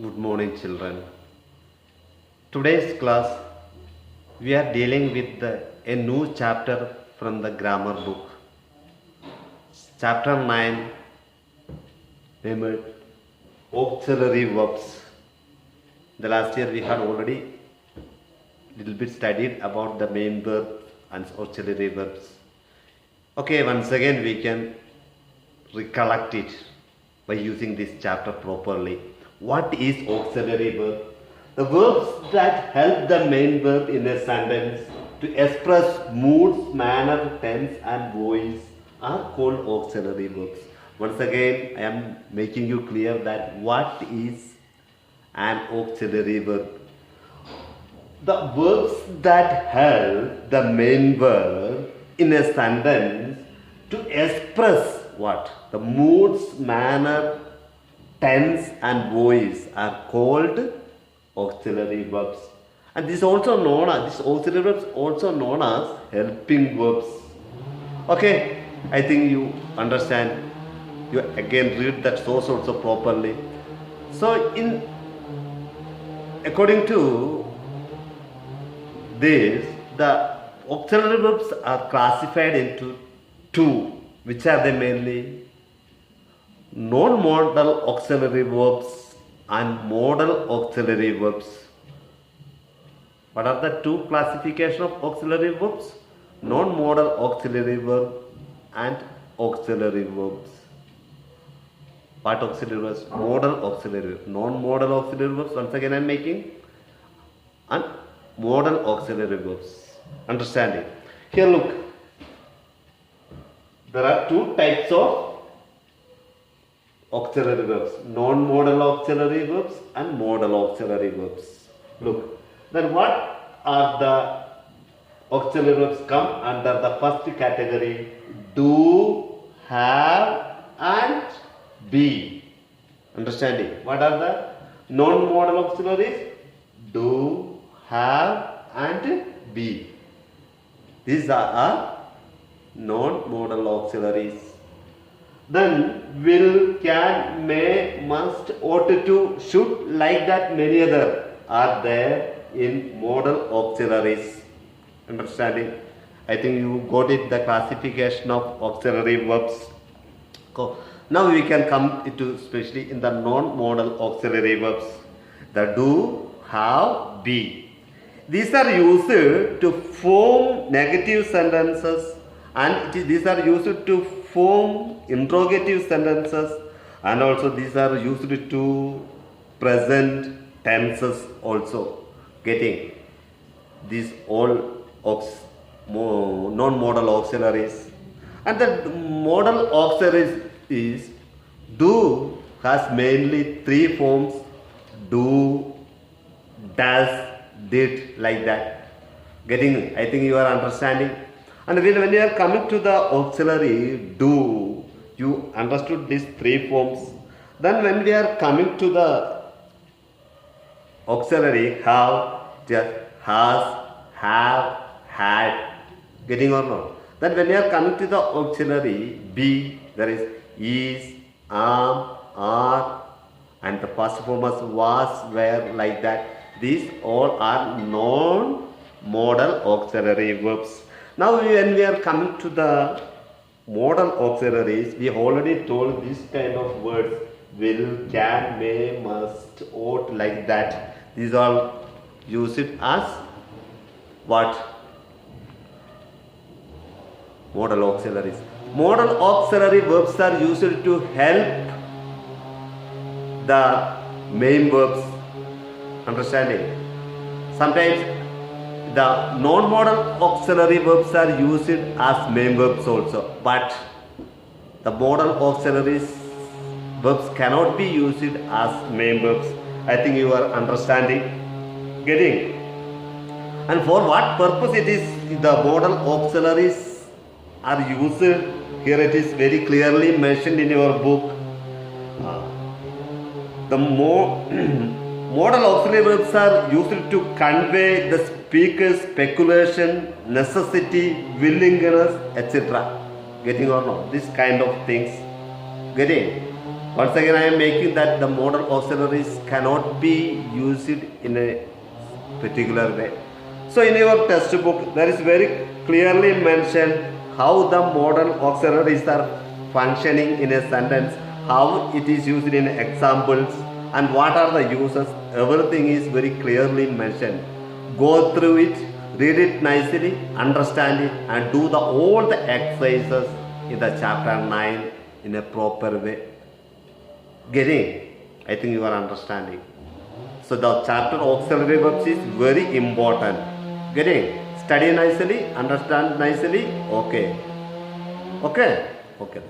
Good morning, children. Today's class we are dealing with a new chapter from the grammar book. Chapter 9 named Auxiliary Verbs. The last year we had already little bit studied about the main verb and auxiliary verbs. Okay, once again we can recollect it by using this chapter properly. What is auxiliary verb? The verbs that help the main verb in a sentence to express moods, manner, tense and voice are called auxiliary verbs. Once again, I am making you clear that what is an auxiliary verb. The verbs that help the main verb in a sentence to express what? The moods, manner, tense and voice are called auxiliary verbs. And this auxiliary verbs also known as helping verbs. Okay, I think you understand. You again read that source also properly. So according to this, the auxiliary verbs are classified into two. Which are they mainly? Non-modal auxiliary verbs and modal auxiliary verbs. What are the two classifications of auxiliary verbs? Non-modal auxiliary verb and auxiliary verbs. What auxiliary verbs? Modal auxiliary. Non-modal auxiliary verbs. Once again I am making. And modal auxiliary verbs. Understanding. Here look. There are two types of auxiliary verbs. Non-modal auxiliary verbs and modal auxiliary verbs. Look. Then what are the auxiliary verbs come under the first category? Do, have and be. Understanding? What are the non-modal auxiliaries? Do, have and be. These are non-modal auxiliaries. Then will, can, may, must, ought to, should, like that many other are there in modal auxiliaries. Understanding? I think you got it, the classification of auxiliary verbs. Now we can come to especially in the non-modal auxiliary verbs. The do, have, be. These are used to form negative sentences and these are used to form interrogative sentences and also these are used to present tenses also. Getting these all non-modal auxiliaries. And the modal auxiliaries is do has mainly three forms: do, does, did, like that. Getting, I think you are understanding. And when you are coming to the auxiliary do, you understood these three forms. Then when we are coming to the auxiliary have, just has, have, had. Getting or not? Then when you are coming to the auxiliary be, there is, are, and the past form as was, were, like that. These all are non-modal auxiliary verbs. Now when we are coming to the modal auxiliaries, we already told this kind of words: will, can, may, must, ought, like that. These all use it as what? Modal auxiliaries. Modal auxiliary verbs are used to help the main verbs. Understanding? Sometimes the non-modal auxiliary verbs are used as main verbs also, but the modal auxiliaries verbs cannot be used as main verbs. I think you are understanding. Getting? And for what purpose it is the modal auxiliaries are used? Here it is very clearly mentioned in your book. The modal auxiliary verbs are used to convey the speaker's speculation, necessity, willingness, etc. Getting or not? This kind of things. Getting? Once again, I am making that the modal auxiliaries cannot be used in a particular way. So in your textbook, there is very clearly mentioned how the modal auxiliaries are functioning in a sentence, how it is used in examples, and what are the uses. Everything is very clearly mentioned. Go through it, read it nicely, understand it, and do all the exercises in the chapter 9 in a proper way. Getting? I think you are understanding. So the chapter auxiliary verbs is very important. Getting? Study nicely, understand nicely. Okay. Okay. Okay.